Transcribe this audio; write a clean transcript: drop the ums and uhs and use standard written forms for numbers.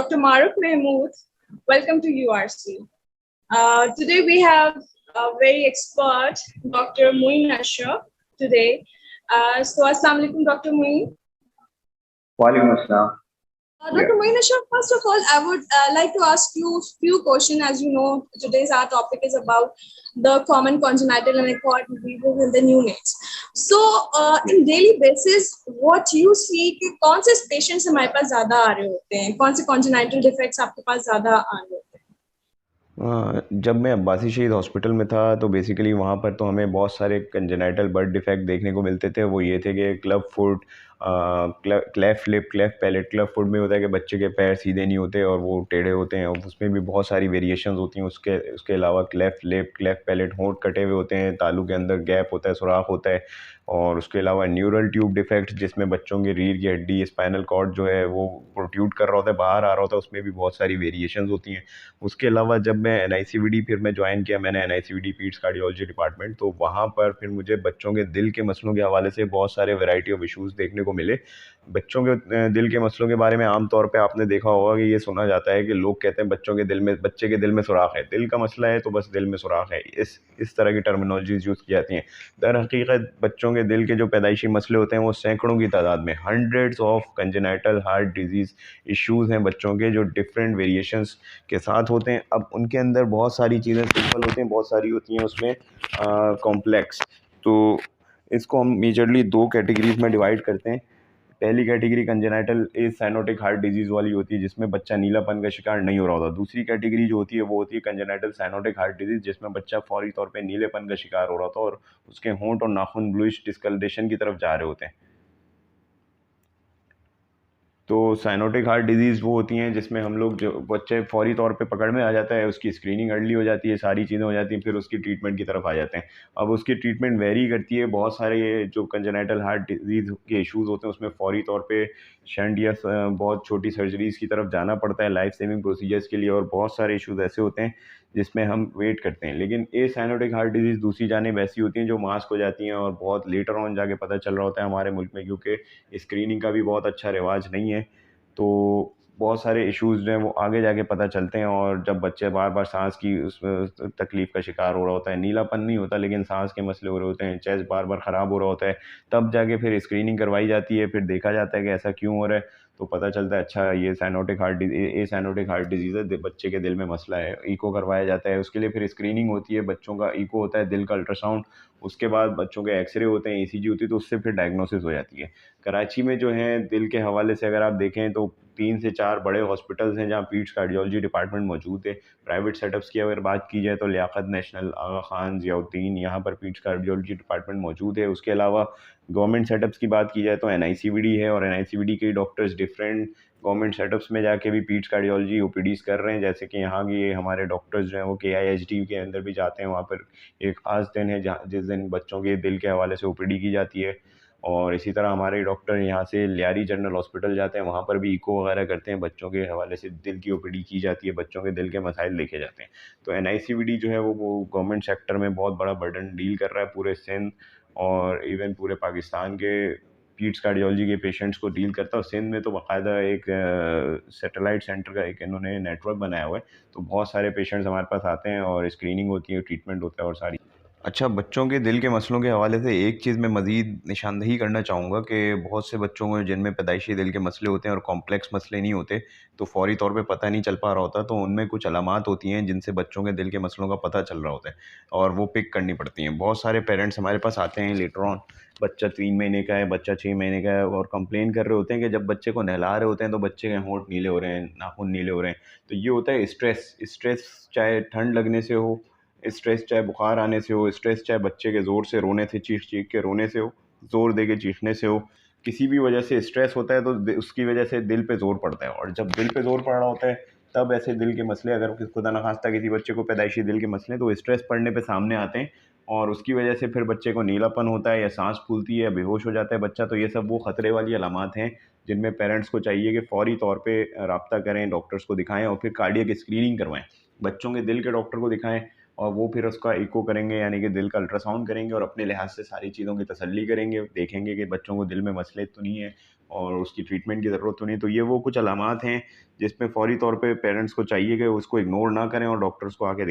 Dr. Maruf Mahmood. Welcome to URC. Today we have a very expert, Dr. Moin Ashraf, today. Assalamu alaikum, Dr. Moin. Walaikum assalam. Dr. Moin Ashraf, first of all, I would like to ask you a few questions. As you know, today's our topic is about the common congenital and acquired diseases in the neonates. So, in daily basis, what you see कि कौन से patients हमारे पास ज़्यादा आ रहे होते हैं, कौन से congenital defects आपके पास ज़्यादा आ रहे होते हैं? जब मैं अब्बासी शहीद हॉस्पिटल में था तो बेसिकली वहाँ पर तो हमें बहुत सारे कंजेनाइटल बर्थ डिफेक्ट देखने को मिलते थे। वो ये थे कि club foot, cleft lip, cleft palate. Club foot में होता है कि बच्चे के पैर सीधे नहीं होते और वो टेढ़े होते हैं, और उसमें भी बहुत सारी वेरिएशंस होती हैं। उसके अलावा क्लेफ्ट लिप, क्लेफ्ट पैलेट, होंठ कटे हुए होते हैं, तालू के अंदर गैप होता है, सुराख होता है। और उसके अलावा न्यूरल ट्यूब डिफेक्ट, जिसमें बच्चों की रीढ़ की हड्डी, स्पाइनल कॉर्ड जो है वो प्रोट्रूड कर रहा होता है, बाहर आ रहा होता है, उसमें भी बहुत सारी वेरिएशंस होती हैं। उसके अलावा जब मैं NICVD फिर मैं ज्वाइन किया, मैंने NICVD पीड्स कार्डियोलॉजी डिपार्टमेंट, तो वहाँ पर फिर मुझे बच्चों के दिल के मसलों के हवाले से बहुत सारे वैरायटी ऑफ इश्यूज़ देखने को मिले। बच्चों के दिल के मसलों के बारे में आमतौर पे आपने देखा होगा कि ये सुना जाता है कि लोग कहते हैं बच्चे के दिल में सुराख है, दिल का मसला है तो बस दिल में सुराख है। इस तरह की टर्मिनोलॉजीज यूज़ की जाती हैं। दर हकीकत बच्चों के दिल के जो पैदाइशी मसले होते हैं वो सैकड़ों की तादाद में, hundreds of congenital heart disease issues हैं बच्चों के, जो डिफरेंट वेरिएशंस के साथ होते हैं। अब उनके अंदर बहुत सारी चीज़ें सिंपल होती हैं, बहुत सारी होती हैं उसमें कॉम्प्लेक्स। तो इसको हम मेजरली दो कैटेगरीज में डिवाइड करते हैं। पहली category congenital as cyanotic heart disease वाली होती है, जिसमें बच्चा नीलापन का शिकार नहीं हो रहा होता। दूसरी कैटेगरी जो होती है वो होती है कंजेनाइटल साइनोटिक हार्ट डिजीज़, जिसमें बच्चा फौरी तौर पे नीलेपन का शिकार हो रहा होता है और उसके होंठ और नाखून ब्लूइश डिस्कलरेशन की तरफ जा रहे होते हैं। तो साइनोटिक हार्ट डिजीज़ वो होती हैं जिसमें हम लोग, जो बच्चे फौरी तौर पे पकड़ में आ जाता है, उसकी स्क्रीनिंग अर्ली हो जाती है, सारी चीज़ें हो जाती हैं, फिर उसकी ट्रीटमेंट की तरफ आ जाते हैं। अब उसकी ट्रीटमेंट वेरी करती है। बहुत सारे ये जो कंजेनाइटल हार्ट डिजीज़ के इश्यूज़ होते हैं उसमें फौरी तौर पे शंट या बहुत छोटी सर्जरीज़ की तरफ जाना पड़ता है लाइफ सेविंग प्रोसीजर्स के लिए, और बहुत सारे इश्यूज़ ऐसे होते हैं जिसमें हम वेट करते हैं। लेकिन ए साइनोटिक हार्ट डिजीज़ दूसरी जानिब ऐसी होती हैं जो मास्क हो जाती हैं और बहुत लेटर ऑन जाके पता चल रहा होता है हमारे मुल्क में, क्योंकि स्क्रीनिंग का भी बहुत अच्छा रिवाज नहीं है। तो बहुत सारे इश्यूज़ जो हैं वो आगे जाके पता चलते हैं, और जब बच्चे बार बार सांस की उस तकलीफ़ का शिकार हो रहा होता है, नीलापन नहीं होता लेकिन सांस के मसले हो रहे होते हैं, चेस्ट बार बार ख़राब हो रहा होता है, तब जाके फिर स्क्रीनिंग करवाई जाती है। फिर देखा जाता है कि ऐसा क्यों हो रहा है, तो पता चलता है अच्छा ये साइनोटिक हार्ट डिजीज़ है, बच्चे के दिल में मसला है। ईको करवाया जाता है, उसके लिए फिर स्क्रीनिंग होती है, बच्चों का ईको होता है, दिल का अल्ट्रासाउंड, उसके बाद बच्चों के एक्सरे होते हैं, ECG होती है, तो उससे फिर डायग्नोसिस हो जाती है। कराची में जो है दिल के हवाले से अगर आप देखें तो 3 से 4 बड़े हॉस्पिटल्स हैं जहाँ पीड्स कार्डियोलॉजी डिपार्टमेंट मौजूद है। प्राइवेट सेटअप्स की अगर बात की जाए तो लियाकत नेशनल, आगा खान, ज़ियाउद्दीन, यहाँ पर पीड्स कार्डियोलॉजी डिपार्टमेंट मौजूद है। उसके अलावा गवर्नमेंट सेटअप्स की बात की जाए तो NICVD है, और NICVD के डॉक्टर्स डिफरेंट गवर्नमेंट सेटअप्स में जाके भी पीड्स कार्डियोलॉजी OPDs कर रहे हैं। जैसे कि यहाँ की ये हमारे डॉक्टर्स जो हैं वो KIHD के अंदर भी जाते हैं, वहाँ पर एक ख़ास दिन है जहाँ जिस दिन बच्चों के दिल के हवाले से OPD की जाती है। और इसी तरह हमारे डॉक्टर यहाँ से लियारी जनरल हॉस्पिटल जाते हैं, वहाँ पर भी इको वगैरह करते हैं, बच्चों के हवाले से दिल की OPD की जाती है, बच्चों के दिल के मसाइल देखे जाते हैं। तो NICVD जो है वो गवर्नमेंट सेक्टर में बहुत बड़ा बर्डन डील कर रहा है पूरे सिंध और इवन पूरे पाकिस्तान के पीड्स कार्डियोलॉजी के पेशेंट्स को डील करता है। और सिंध में तो बाकायदा एक सैटेलाइट सेंटर का एक इन्होंने नेटवर्क बनाया हुआ है, तो बहुत सारे पेशेंट्स हमारे पास आते हैं और स्क्रीनिंग होती है, ट्रीटमेंट होता है और सारी। अच्छा, बच्चों के दिल के मसलों के हवाले से एक चीज़ मैं मज़ीद निशानदही करना चाहूँगा कि बहुत से बच्चों को जिनमें पैदाइशी दिल के मसले होते हैं और कॉम्प्लेक्स मसले नहीं होते, तो फ़ौरी तौर पे पता नहीं चल पा रहा होता, तो उनमें कुछ अलामात होती हैं जिनसे बच्चों के दिल के मसलों का पता चल रहा होता है और वो पिक करनी पड़ती हैं। बहुत सारे पेरेंट्स हमारे पास आते हैं लेटर ऑन, बच्चा 3 महीने का है, बच्चा 6 महीने का है, और कंप्लेन कर रहे होते हैं कि जब बच्चे को नहला रहे होते हैं तो बच्चे के होंठ नीले हो रहे हैं, नाखून नीले हो रहे हैं। तो ये होता है स्ट्रेस चाहे ठंड लगने से हो, स्ट्रेस चाहे बुखार आने से हो, स्ट्रेस चाहे बच्चे के ज़ोर से रोने से, चीख के रोने से हो, ज़ोर दे के चीखने से हो, किसी भी वजह से स्ट्रेस होता है तो उसकी वजह से दिल पे ज़ोर पड़ता है। और जब दिल पे ज़ोर पड़ रहा होता है तब ऐसे दिल के मसले, अगर खुदा न खास्ता किसी बच्चे को पैदाइशी दिल के मसले, तो स्ट्रेस पड़ने पे सामने आते हैं और उसकी वजह से फिर बच्चे को नीलापन होता है या सांस फूलती है या बेहोश हो जाता है बच्चा। तो ये सब वो ख़तरे वाली अलामात हैं जिनमें पेरेंट्स को चाहिए कि फ़ौरी तौर पर रब्ता करें, डॉक्टर्स को दिखाएँ और फिर कार्डियक स्क्रीनिंग करवाएँ, बच्चों के दिल के डॉक्टर को दिखाएँ। और वो फिर उसका इको करेंगे, यानी कि दिल का अल्ट्रासाउंड करेंगे और अपने लिहाज से सारी चीज़ों की तसल्ली करेंगे, देखेंगे कि बच्चों को दिल में मसले तो नहीं है और उसकी ट्रीटमेंट की ज़रूरत तो नहीं। तो ये वो कुछ अलामात हैं जिसमें फ़ौरी तौर पे पेरेंट्स को चाहिए कि उसको इग्नोर ना करें और डॉक्टर्स को आके